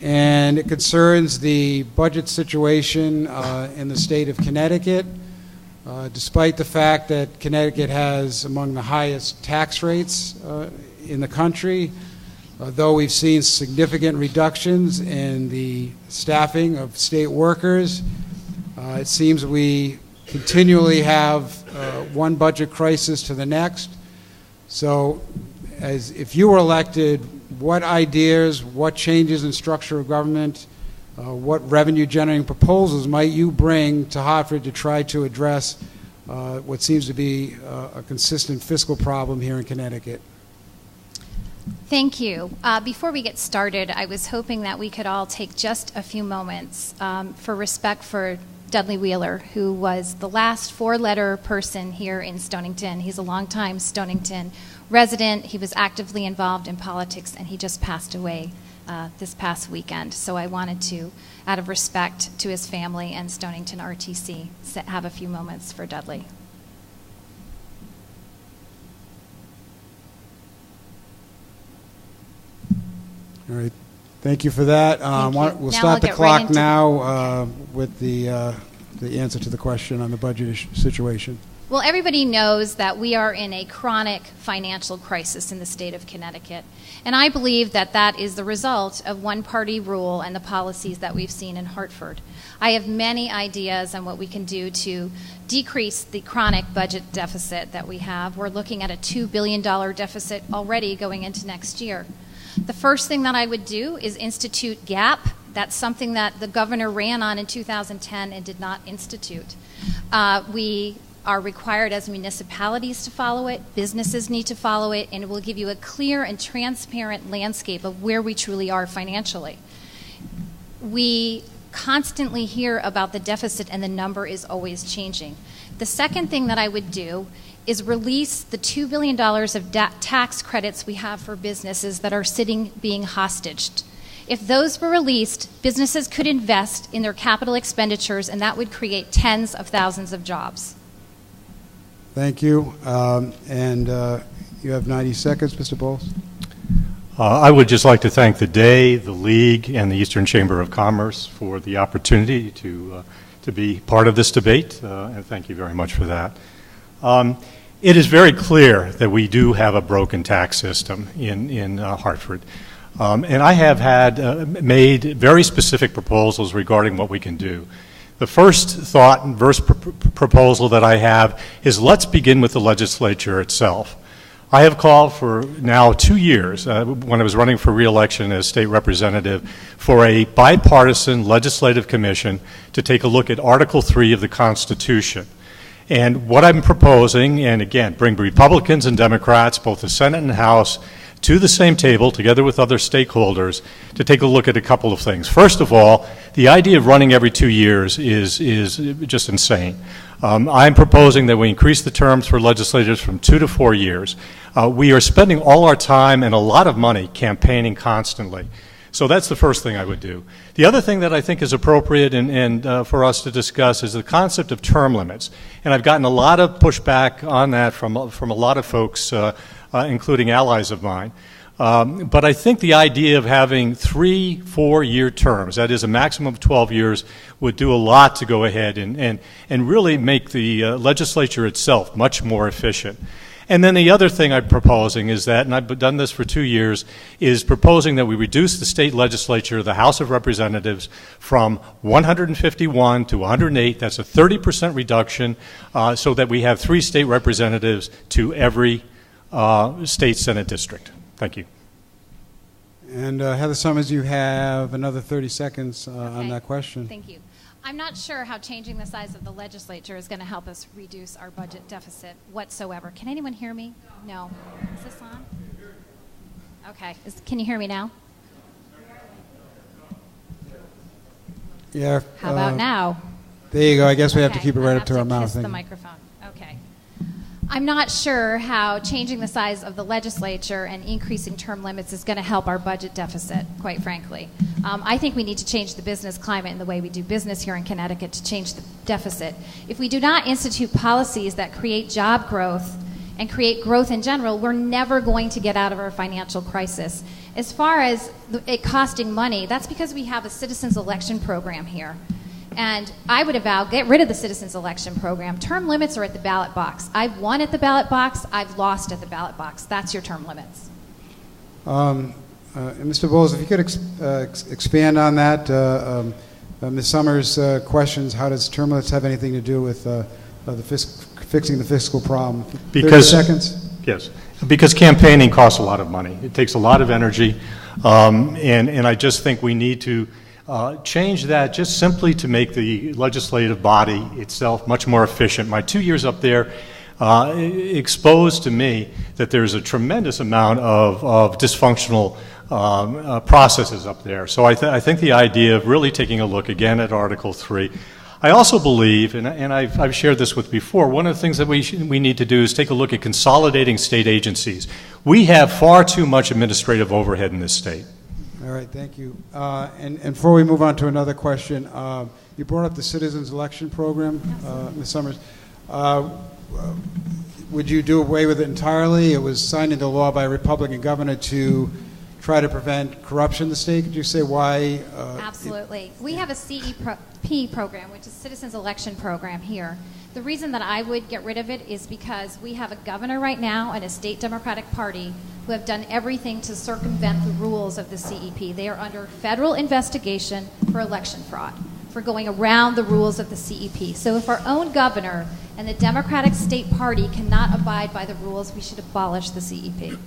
and it concerns the budget situation in the state of Connecticut. Despite the fact that Connecticut has among the highest tax rates in the country, though we've seen significant reductions in the staffing of state workers, it seems we continually have one budget crisis to the next. So, if you were elected, what ideas, what changes in structure of government, what revenue-generating proposals might you bring to Hartford to try to address what seems to be a consistent fiscal problem here in Connecticut? Thank you. Before we get started, I was hoping that we could all take just a few moments for respect for Dudley Wheeler, who was the last four-letter person here in Stonington. He's a longtime Stonington resident. He was actively involved in politics, and he just passed away this past weekend. So I wanted to, out of respect to his family and Stonington RTC, have a few moments for Dudley. All right. Thank you for that. We'll start the clock now with the answer to the question on the budget situation. Well, everybody knows that we are in a chronic financial crisis in the state of Connecticut. And I believe that that is the result of one-party rule and the policies that we've seen in Hartford. I have many ideas on what we can do to decrease the chronic budget deficit that we have. We're looking at a $2 billion deficit already going into next year. The first thing that I would do is institute GAP. That's something that the governor ran on in 2010 and did not institute. We are required as municipalities to follow it, businesses need to follow it, and it will give you a clear and transparent landscape of where we truly are financially. We constantly hear about the deficit and the number is always changing. The second thing that I would do is release the $2 billion of tax credits we have for businesses that are sitting being hostaged. If those were released, businesses could invest in their capital expenditures, and that would create tens of thousands of jobs. Thank you. You have 90 seconds, Mr. Bowles. I would just like to thank the Day, the League, and the Eastern Chamber of Commerce for the opportunity to be part of this debate, and thank you very much for that. It is very clear that we do have a broken tax system in Hartford. And I have made very specific proposals regarding what we can do. The first thought and first proposal that I have is let's begin with the legislature itself. I have called for now 2 years, when I was running for re-election as state representative, for a bipartisan legislative commission to take a look at Article 3 of the Constitution. And what I'm proposing, and again, bring Republicans and Democrats, both the Senate and House, to the same table, together with other stakeholders, to take a look at a couple of things. First of all, the idea of running every 2 years is just insane. I'm proposing that we increase the terms for legislators from 2 to 4 years. We are spending all our time and a lot of money campaigning constantly. So that's the first thing I would do. The other thing that I think is appropriate and for us to discuss is the concept of term limits. And I've gotten a lot of pushback on that from a lot of folks, including allies of mine. But I think the idea of having 3-4-year terms, that is a maximum of 12 years, would do a lot to go ahead and really make the legislature itself much more efficient. And then the other thing I'm proposing is that, and I've done this for 2 years, is proposing that we reduce the state legislature, the House of Representatives, from 151 to 108. That's a 30% reduction, so that we have 3 state representatives to every state Senate district. Thank you. And Heather Summers, you have another 30 seconds on that question. Thank you. I'm not sure how changing the size of the legislature is going to help us reduce our budget deficit whatsoever. Can anyone hear me? No. Is this on? Okay. Can you hear me now? Yeah. How about now? There you go. I guess we have to keep it right up to our mouth. Kiss the microphone. Okay. I'm not sure how changing the size of the legislature and increasing term limits is going to help our budget deficit, quite frankly. I think we need to change the business climate and the way we do business here in Connecticut to change the deficit. If we do not institute policies that create job growth and create growth in general, we're never going to get out of our financial crisis. As far as it costing money, that's because we have a citizens election program here. And I would avow, get rid of the citizens election program. Term limits are at the ballot box. I've won at the ballot box. I've lost at the ballot box. That's your term limits. And Mr. Bowles, if you could expand on that. Ms. Summers' questions, how does term limits have anything to do with fixing the fiscal problem? Because, 30 seconds? Yes, because campaigning costs a lot of money. It takes a lot of energy, and I just think we need to change that just simply to make the legislative body itself much more efficient. My 2 years up there exposed to me that there's a tremendous amount of dysfunctional processes up there. So I think the idea of really taking a look again at Article 3. I also believe, and I've shared this with before, one of the things that we need to do is take a look at consolidating state agencies. We have far too much administrative overhead in this state. All right, thank you. And before we move on to another question, you brought up the citizens election program, Ms. Summers. Would you do away with it entirely? It was signed into law by a Republican governor to try to prevent corruption in the state. Could you say why? Absolutely. We have a CEP program, which is Citizens Election Program here. The reason that I would get rid of it is because we have a governor right now and a state Democratic Party who have done everything to circumvent the rules of the CEP. They are under federal investigation for election fraud, for going around the rules of the CEP. So if our own governor and the Democratic State Party cannot abide by the rules, we should abolish the CEP.